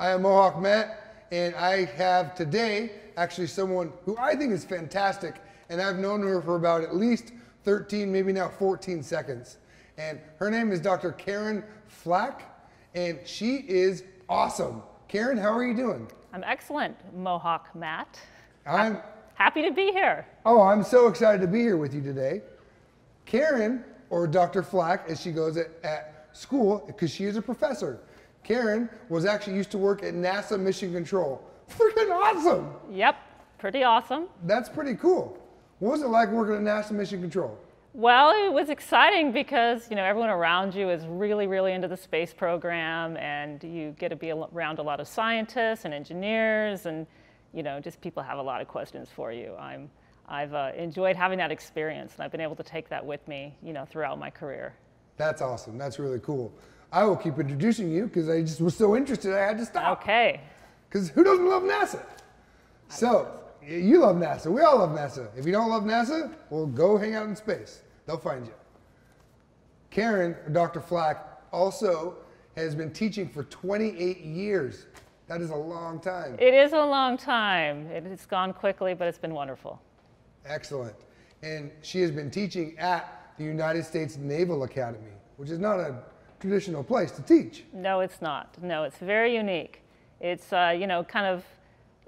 I am Mohawk Matt, and I have today actually someone who I think is fantastic, and I've known her for about at least 13, maybe now 14 seconds. And her name is Dr. Karen Flack, and she is awesome. Karen, how are you doing? I'm excellent, Mohawk Matt. I'm happy to be here. Oh, I'm so excited to be here with you today. Karen, or Dr. Flack, as she goes at school, because she is a professor. Karen was actually used to work at NASA Mission Control. Freaking awesome! Yep, pretty awesome. That's pretty cool. What was it like working at NASA Mission Control? Well, it was exciting because, everyone around you is really, really into the space program, and you get to be around a lot of scientists and engineers, and, just people have a lot of questions for you. I've enjoyed having that experience, and I've been able to take that with me, throughout my career. That's awesome. That's really cool. I will keep introducing you because I just was so interested I had to stop. Okay. Because who doesn't love NASA? So, you love NASA. We all love NASA. If you don't love NASA, well, go hang out in space. They'll find you. Karen, or Dr. Flack, also has been teaching for 28 years. That is a long time. It is a long time. It's gone quickly, but it's been wonderful. Excellent. And she has been teaching at the United States Naval Academy, which is not a traditional place to teach. No, it's not. No, it's very unique. It's, kind of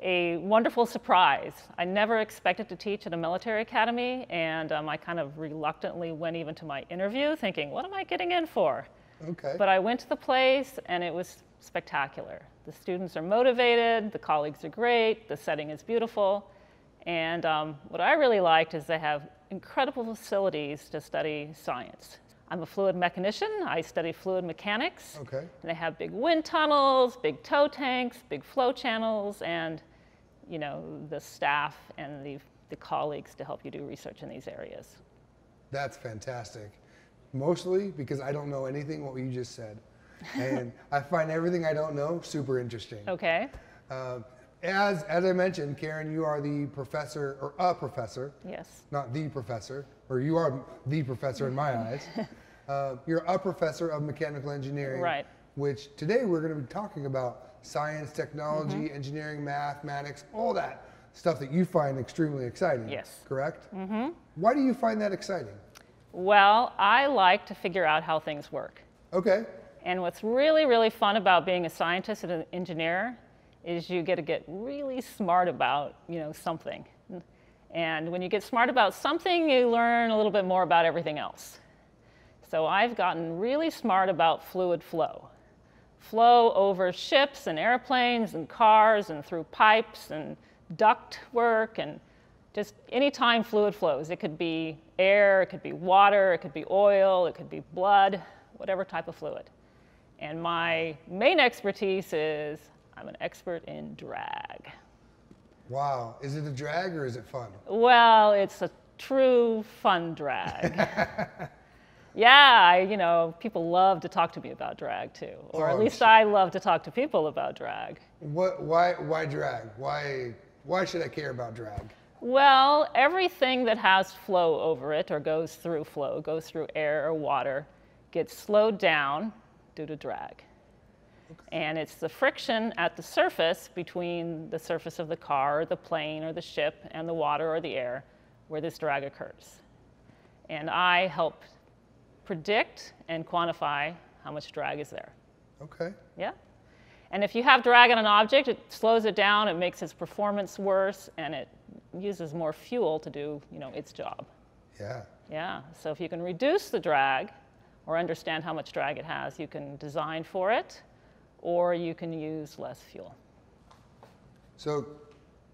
a wonderful surprise. I never expected to teach at a military academy, and I kind of reluctantly went even to my interview thinking, what am I getting in for? Okay. But I went to the place, and it was spectacular. The students are motivated, the colleagues are great, the setting is beautiful, and what I really liked is they have incredible facilities to study science. I'm a fluid mechanician. I study fluid mechanics. Okay. And they have big wind tunnels, big tow tanks, big flow channels, and the staff and the colleagues to help you do research in these areas. That's fantastic. Mostly because I don't know anything what you just said. And I find everything I don't know super interesting. Okay. As I mentioned, Karen, you are the professor, or a professor. Yes. Not the professor, or you are the professor in my eyes. You're a professor of mechanical engineering. Right. Which today we're going to be talking about science, technology, engineering, mathematics, all that stuff that you find extremely exciting. Yes. Correct? Why do you find that exciting? Well, I like to figure out how things work. Okay. And what's really, really fun about being a scientist and an engineer is you get to get really smart about, something. And when you get smart about something, you learn a little bit more about everything else. So I've gotten really smart about fluid flow. Flow over ships and airplanes and cars and through pipes and duct work and just any time fluid flows. It could be air, it could be water, it could be oil, it could be blood, whatever type of fluid. And my main expertise is I'm an expert in drag. Wow. Is it a drag or is it fun? Well, it's a true fun drag. Yeah, people love to talk to me about drag too. Or at least I love to talk to people about drag. Why drag? Why should I care about drag? Well, everything that has flow over it or goes through flow, goes through air or water, gets slowed down due to drag. Okay. And it's the friction at the surface between the surface of the car or the plane or the ship and the water or the air where this drag occurs. And I help predict and quantify how much drag is there. Okay. Yeah. And if you have drag on an object, it slows it down, it makes its performance worse, and it uses more fuel to do, its job. Yeah. Yeah. So if you can reduce the drag or understand how much drag it has, you can design for it, or you can use less fuel. So,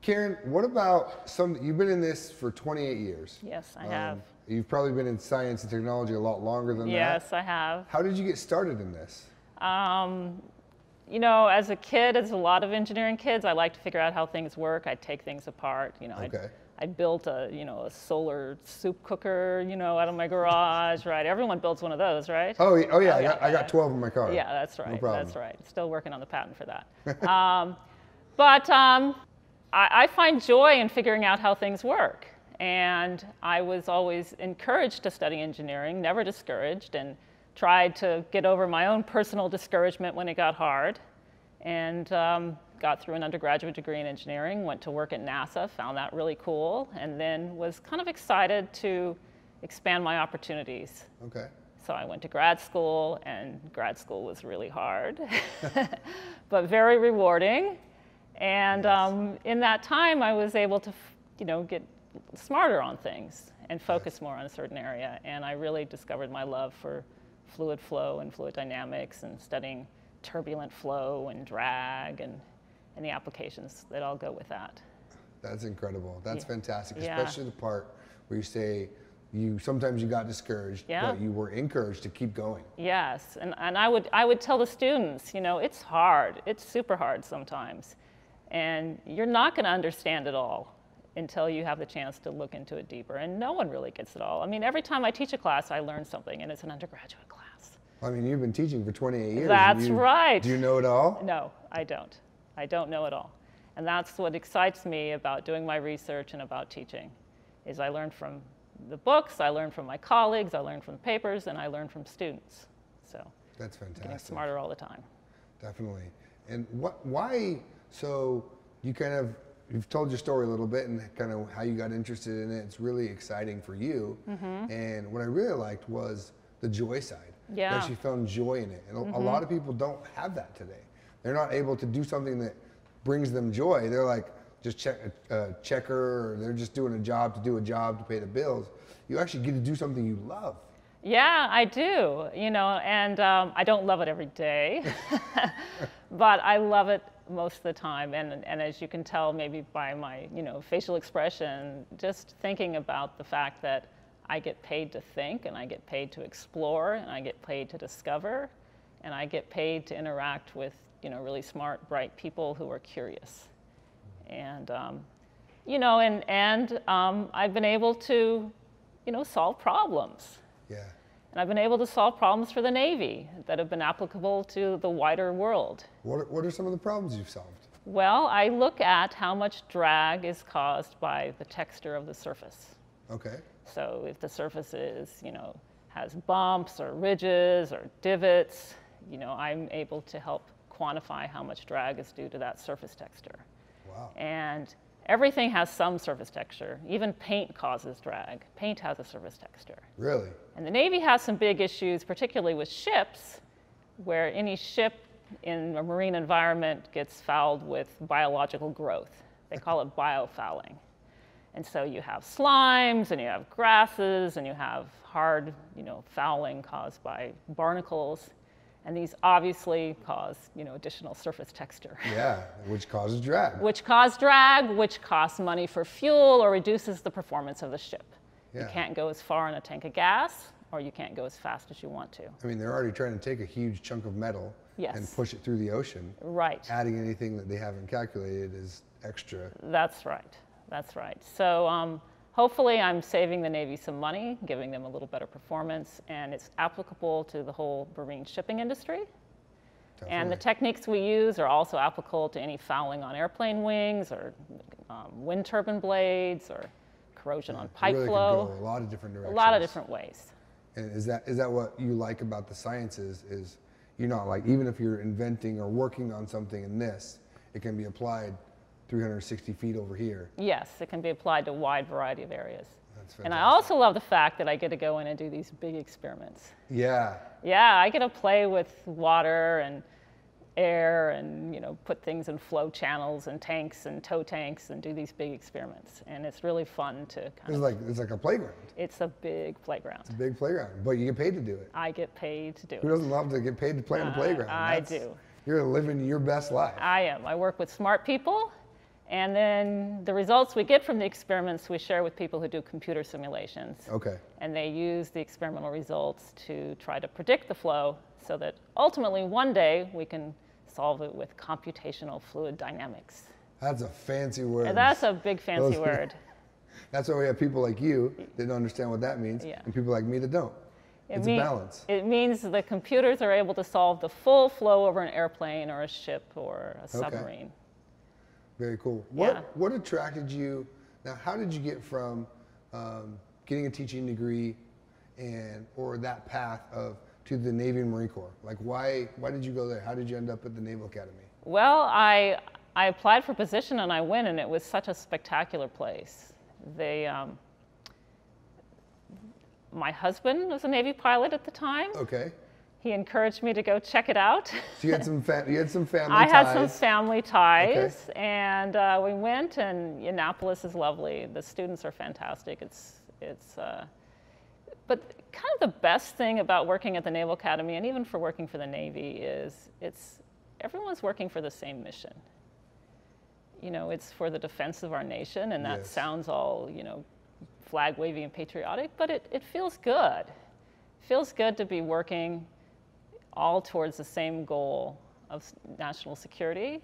Karen, what about you've been in this for 28 years. Yes, I have. You've probably been in science and technology a lot longer than that. Yes, I have. How did you get started in this? As a kid, as a lot of engineering kids, I like to figure out how things work. I'd take things apart. Okay. I built a solar soup cooker, out of my garage, right? Everyone builds one of those, right? Oh yeah, I got 12 in my car. Yeah, that's right. No problem. That's right. Still working on the patent for that. But I find joy in figuring out how things work. And I was always encouraged to study engineering, never discouraged, and tried to get over my own personal discouragement when it got hard. and got through an undergraduate degree in engineering, went to work at NASA, found that really cool, and then was kind of excited to expand my opportunities. Okay. So I went to grad school, and grad school was really hard, but very rewarding. And in that time, I was able to, get smarter on things and focus more on a certain area. And I really discovered my love for fluid flow and fluid dynamics and studying turbulent flow and drag and the applications that all go with that. That's incredible. That's fantastic, Yeah. especially the part where you say sometimes you got discouraged, but you were encouraged to keep going. Yes, and I would tell the students, it's hard. It's super hard sometimes. And you're not going to understand it all until you have the chance to look into it deeper. And no one really gets it all. I mean, every time I teach a class, I learn something, and it's an undergraduate class. I mean, you've been teaching for 28 years. That's right. Do you know it all? No, I don't. I don't know it all. And that's what excites me about doing my research and about teaching, is I learn from the books, I learn from my colleagues, I learn from the papers, and I learn from students. So that's fantastic. Getting smarter all the time. Definitely. And why, so you've told your story a little bit and kind of how you got interested in it. It's really exciting for you. And what I really liked was the joy side. Yeah. You actually found joy in it. And a lot of people don't have that today. They're not able to do something that brings them joy. They're like, just checker, or they're just doing a job to do a job to pay the bills. You actually get to do something you love. Yeah, I do, and I don't love it every day, but I love it most of the time. And as you can tell maybe by my, facial expression, just thinking about the fact that I get paid to think, and I get paid to explore, and I get paid to discover, and I get paid to interact with, really smart, bright people who are curious. And, I've been able to, solve problems. Yeah. And I've been able to solve problems for the Navy that have been applicable to the wider world. What are some of the problems you've solved? Well, I look at how much drag is caused by the texture of the surface. Okay. So if the surface is, has bumps or ridges or divots, I'm able to help quantify how much drag is due to that surface texture. Wow. And everything has some surface texture. Even paint causes drag. Paint has a surface texture. Really? And the Navy has some big issues, particularly with ships, where any ship in a marine environment gets fouled with biological growth. They call it biofouling. And so you have slimes, and you have grasses, and you have hard, fouling caused by barnacles. And these obviously cause, additional surface texture. Yeah, which causes drag. Which cause drag, which costs money for fuel or reduces the performance of the ship. Yeah. You can't go as far in a tank of gas, or you can't go as fast as you want to. I mean, they're already trying to take a huge chunk of metal and push it through the ocean. Right. Adding anything that they haven't calculated is extra. That's right. That's right. So hopefully I'm saving the Navy some money, giving them a little better performance, and it's applicable to the whole marine shipping industry. Definitely. And the techniques we use are also applicable to any fouling on airplane wings, or wind turbine blades, or corrosion on pipe flow. Could go a lot of different directions. A lot of different ways. And is that what you like about the sciences? Is you're not like, even if you're inventing or working on something in this, it can be applied 360 feet over here. Yes, it can be applied to a wide variety of areas. That's fantastic. And I also love the fact that I get to go in and do these big experiments. Yeah. Yeah, I get to play with water and air and put things in flow channels and tanks and tow tanks and do these big experiments. And it's really fun to It's like a playground. It's a big playground. It's a big playground, but you get paid to do it. I get paid to do it. Who doesn't love to get paid to play on a playground? I do. You're living your best life. I am. I work with smart people, and then the results we get from the experiments we share with people who do computer simulations. Okay. And they use the experimental results to try to predict the flow so that ultimately one day we can solve it with computational fluid dynamics. That's a fancy word. And that's a big fancy word. That's why we have people like you that don't understand what that means, and people like me that don't. It's a balance. It means the computers are able to solve the full flow over an airplane or a ship or a submarine. Okay. Very cool. What attracted you? Now, how did you get from getting a teaching degree or that path to the Navy and Marine Corps? Like, why did you go there? How did you end up at the Naval Academy? Well, I applied for a position and I went, and it was such a spectacular place. My husband was a Navy pilot at the time. Okay. He encouraged me to go check it out. So you had some family ties. I had some family ties, okay. And we went, and Annapolis is lovely. The students are fantastic. But kind of the best thing about working at the Naval Academy, and even for working for the Navy, is everyone's working for the same mission. You know, it's for the defense of our nation, and that sounds all, you know, flag waving and patriotic, but it feels good. It feels good to be working all towards the same goal of national security,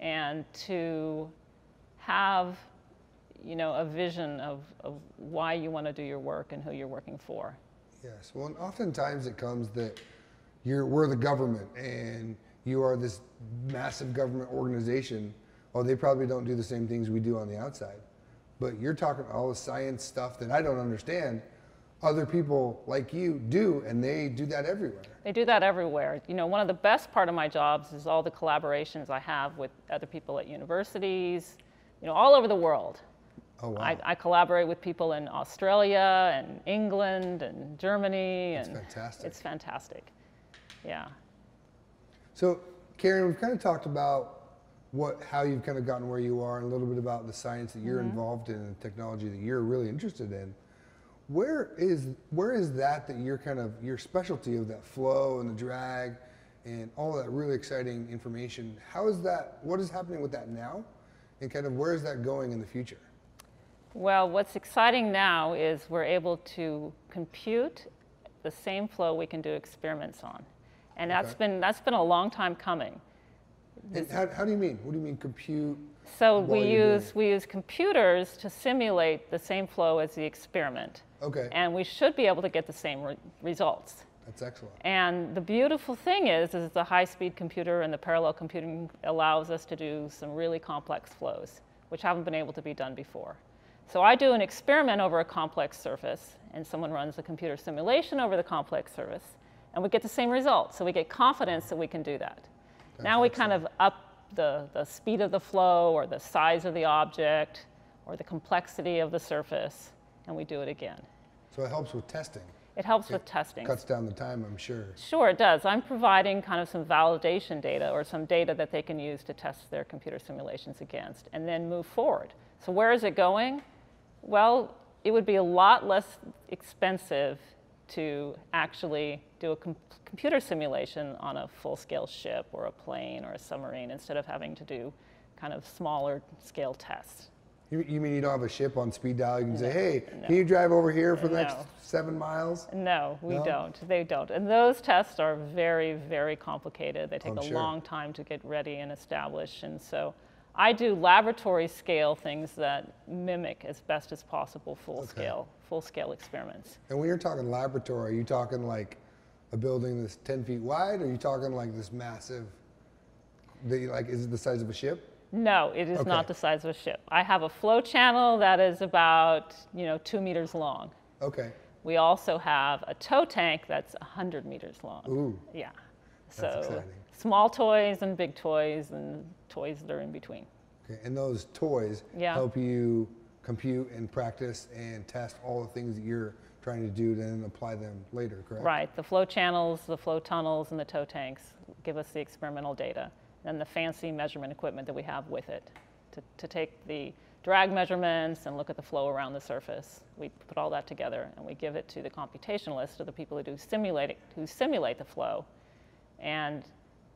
and to have, you know, a vision of why you want to do your work and who you're working for. Yes, well, and oftentimes it comes that we're the government and you are this massive government organization. Oh, they probably don't do the same things we do on the outside. But you're talking all the science stuff that I don't understand. Other people like you do, and they do that everywhere. They do that everywhere. You know, one of the best part of my jobs is all the collaborations I have with other people at universities, you know, all over the world. Oh, wow. I collaborate with people in Australia and England and Germany. That's fantastic. It's fantastic, yeah. So, Karen, we've kind of talked about how you've kind of gotten where you are, and a little bit about the science that you're involved in and the technology that you're really interested in. Where is that you're kind of your specialty of that flow and the drag and all that really exciting information? How is that? What is happening with that now, and kind of where is that going in the future? Well, what's exciting now is we're able to compute the same flow we can do experiments on, and that's been a long time coming. And how do you mean? What do you mean compute? So we use computers to simulate the same flow as the experiment. Okay. And we should be able to get the same results. That's excellent. And the beautiful thing is the high-speed computer and the parallel computing allows us to do some really complex flows, which haven't been able to be done before. So I do an experiment over a complex surface, and someone runs a computer simulation over the complex surface, and we get the same results. So we get confidence that we can do that. Now we kind of up the speed of the flow, or the size of the object, or the complexity of the surface, and we do it again. So it helps with testing. It helps with testing. Cuts down the time, I'm sure. Sure, it does. I'm providing kind of some validation data, or some data that they can use to test their computer simulations against, and then move forward. So where is it going? Well, it would be a lot less expensive to actually do a computer simulation on a full-scale ship or a plane or a submarine, instead of having to do kind of smaller scale tests. You mean you don't have a ship on speed dial? You can say, hey, can you drive over here for the next 7 miles? No, we don't. They don't. And those tests are very, very complicated. They take a long time to get ready and establish. And so I do laboratory scale things that mimic as best as possible full-scale experiments. And when you're talking laboratory, are you talking like a building that's 10 feet wide, or are you talking like this massive, is it the size of a ship? No, it is not the size of a ship. I have a flow channel that is about 2 meters long. Okay. We also have a tow tank that's 100 meters long. Ooh. Yeah. That's so exciting. Small toys and big toys and toys that are in between. Okay. And those toys help you compute and practice and test all the things that you're trying to do, then apply them later, correct? Right. The flow channels, the flow tunnels, and the tow tanks give us the experimental data, and the fancy measurement equipment that we have with it to take the drag measurements and look at the flow around the surface. We put all that together, and we give it to the computationalists, or the people who simulate the flow, and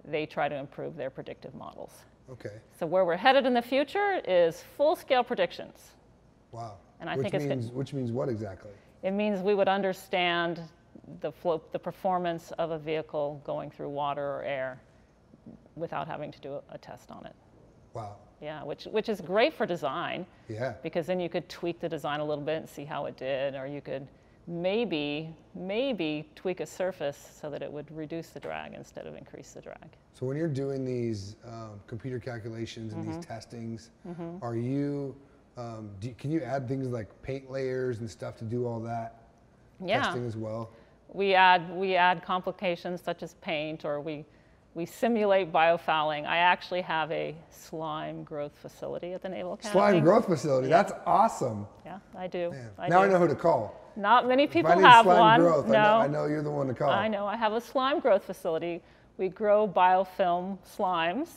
they try to improve their predictive models. Okay. So where we're headed in the future is full-scale predictions. Wow. And which means what exactly? It means we would understand the performance of a vehicle going through water or air without having to do a test on it. Wow. Yeah, which is great for design. Yeah. Because then you could tweak the design a little bit and see how it did, or you could maybe tweak a surface so that it would reduce the drag instead of increase the drag. So when you're doing these computer calculations and these testings, are you, can you add things like paint layers and stuff to do all that testing as well? We add complications such as paint, or we we simulate biofouling. I actually have a slime growth facility at the Naval Academy. Slime growth facility, that's awesome. Yeah, I do. Now I know who to call. Not many people if I need have slime one. Growth, no, I know you're the one to call. I know. I have a slime growth facility. We grow biofilm slimes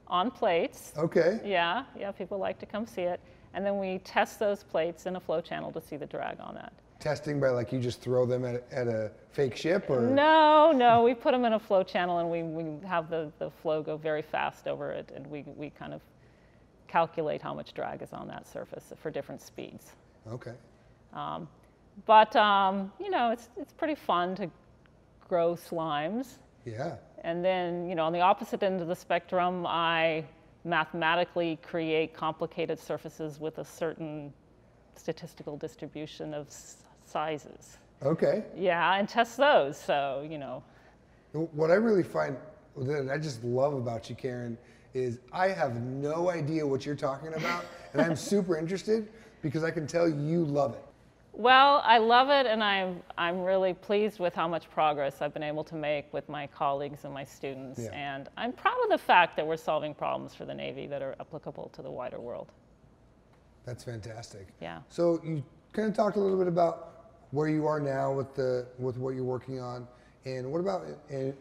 on plates. Okay. Yeah, people like to come see it. And then we test those plates in a flow channel to see the drag on that. Testing by like you just throw them at a fake ship, or? No, we put them in a flow channel and we have the flow go very fast over it, and we kind of calculate how much drag is on that surface for different speeds. Okay. But you know, it's pretty fun to grow slimes. Yeah. And then, you know, on the opposite end of the spectrum, I mathematically create complicated surfaces with a certain statistical distribution of sizes. Okay. Yeah, and test those, so, you know. What I really find that I just love about you, Karen, is I have no idea what you're talking about, and I'm super interested because I can tell you love it. Well, I love it, and I'm really pleased with how much progress I've been able to make with my colleagues and my students. Yeah. And I'm proud of the fact that we're solving problems for the Navy that are applicable to the wider world. That's fantastic. Yeah. So you kind of talked a little bit about where you are now with what you're working on, and what about, and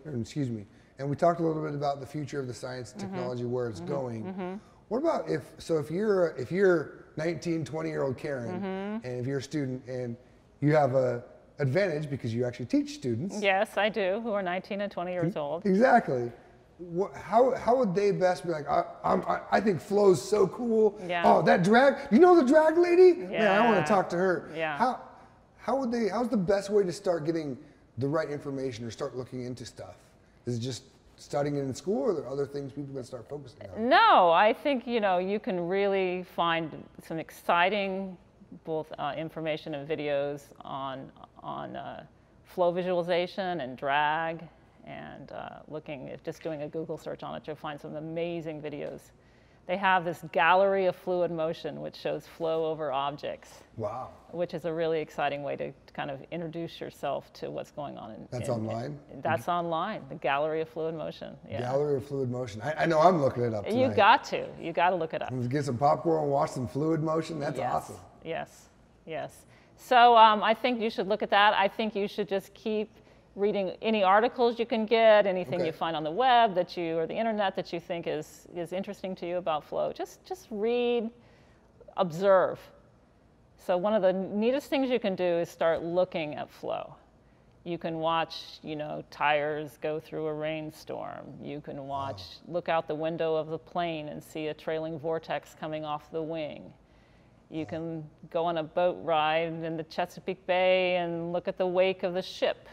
we talked a little bit about the future of the science and technology, where it's going. What about if you're 19, 20-year-old Karen, and if you're a student and you have a advantage because you actually teach students. Yes, I do, who are 19 and 20 years old. Exactly. How would they best be like, I think flow's so cool. Yeah. Oh, that drag, you know the drag lady? Yeah. Man, I want to talk to her. Yeah. How's the best way to start getting the right information or start looking into stuff? Is it just studying it in school, or are there other things people can start focusing on? No, I think, you know, you can really find some exciting both information and videos on flow visualization and drag, and just doing a Google search on it, you'll find some amazing videos. They have this gallery of fluid motion, which shows flow over objects. Wow. Which is a really exciting way to kind of introduce yourself to what's going on. That's online? That's online, the gallery of fluid motion. Yeah. Gallery of fluid motion. I know I'm looking it up tonight. You got to look it up. Get some popcorn and watch some fluid motion, that's awesome. Yes. So I think you should look at that. I think you should just keep reading any articles you can get, anything you find on the web or the internet that you think is interesting to you about flow. Just read, observe. So one of the neatest things you can do is start looking at flow. You can watch, you know, tires go through a rainstorm. You can look out the window of the plane and see a trailing vortex coming off the wing. You can go on a boat ride in the Chesapeake Bay and look at the wake of the ship.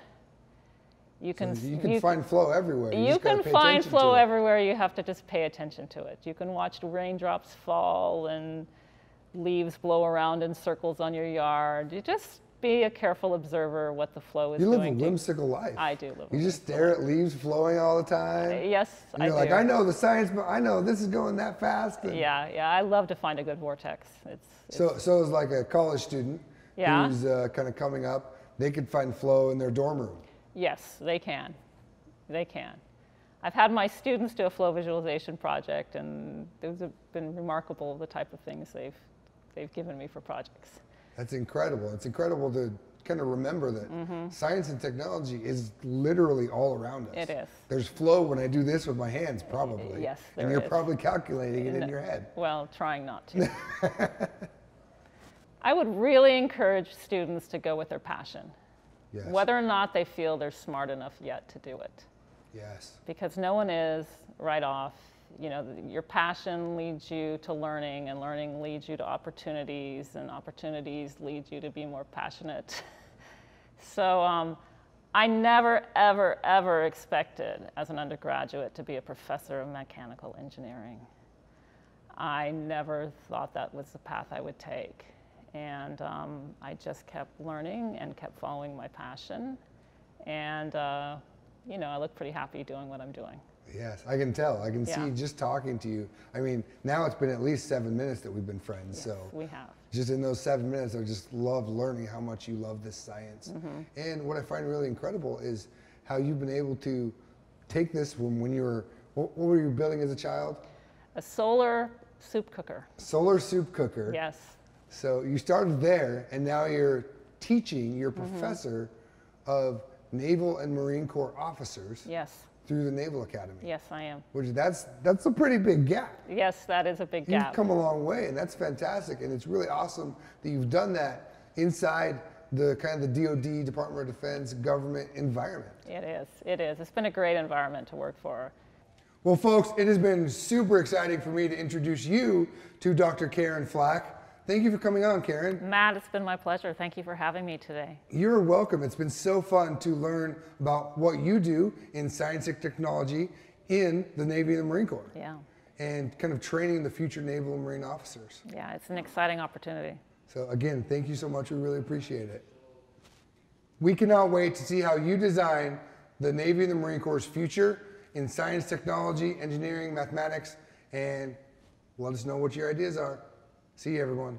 You can find flow everywhere. You can find flow everywhere. You have to just pay attention to it. You can watch raindrops fall and leaves blow around in circles on your yard. You just be a careful observer what the flow is doing. You live a whimsical life. I do live. You just stare at leaves flowing all the time. Yes, I do. You're like, I know the science, but I know this is going that fast. Yeah. I love to find a good vortex. So as like a college student who's kind of coming up, they could find flow in their dorm room. Yes, they can. I've had my students do a flow visualization project, and those have been remarkable, the type of things they've given me for projects. That's incredible. It's incredible to kind of remember that science and technology is literally all around us. It is. There's flow when I do this with my hands, probably. Yes, there is. And you're probably calculating it in your head. Well, trying not to. I would really encourage students to go with their passion. Yes. Whether or not they feel they're smart enough yet to do it. Yes. Because no one is right off. You know, your passion leads you to learning, and learning leads you to opportunities, and opportunities lead you to be more passionate. So I never, ever, ever expected as an undergraduate to be a professor of mechanical engineering. I never thought that was the path I would take. And I just kept learning and kept following my passion. And, you know, I look pretty happy doing what I'm doing. Yes, I can tell. I can see just talking to you. I mean, now it's been at least 7 minutes that we've been friends. Yes, so we have. Just in those 7 minutes, I just love learning how much you love this science. And what I find really incredible is how you've been able to take this from when you were, what were you building as a child? A solar soup cooker. Solar soup cooker. Yes. So you started there, and now you're teaching, you're a professor of Naval and Marine Corps officers. Yes. Through the Naval Academy. Yes, I am. Which that's a pretty big gap. Yes, that is a big gap. You've come a long way, and that's fantastic, and it's really awesome that you've done that inside the kind of the DoD, Department of Defense, government environment. It is. It is. It's been a great environment to work for. Well, folks, it has been super exciting for me to introduce you to Dr. Karen Flack. Thank you for coming on, Karen. Matt, it's been my pleasure. Thank you for having me today. You're welcome. It's been so fun to learn about what you do in science and technology in the Navy and the Marine Corps. Yeah. And kind of training the future Naval and Marine officers. Yeah, it's an exciting opportunity. So again, thank you so much. We really appreciate it. We cannot wait to see how you design the Navy and the Marine Corps' future in science, technology, engineering, mathematics, and let us know what your ideas are. See you, everyone.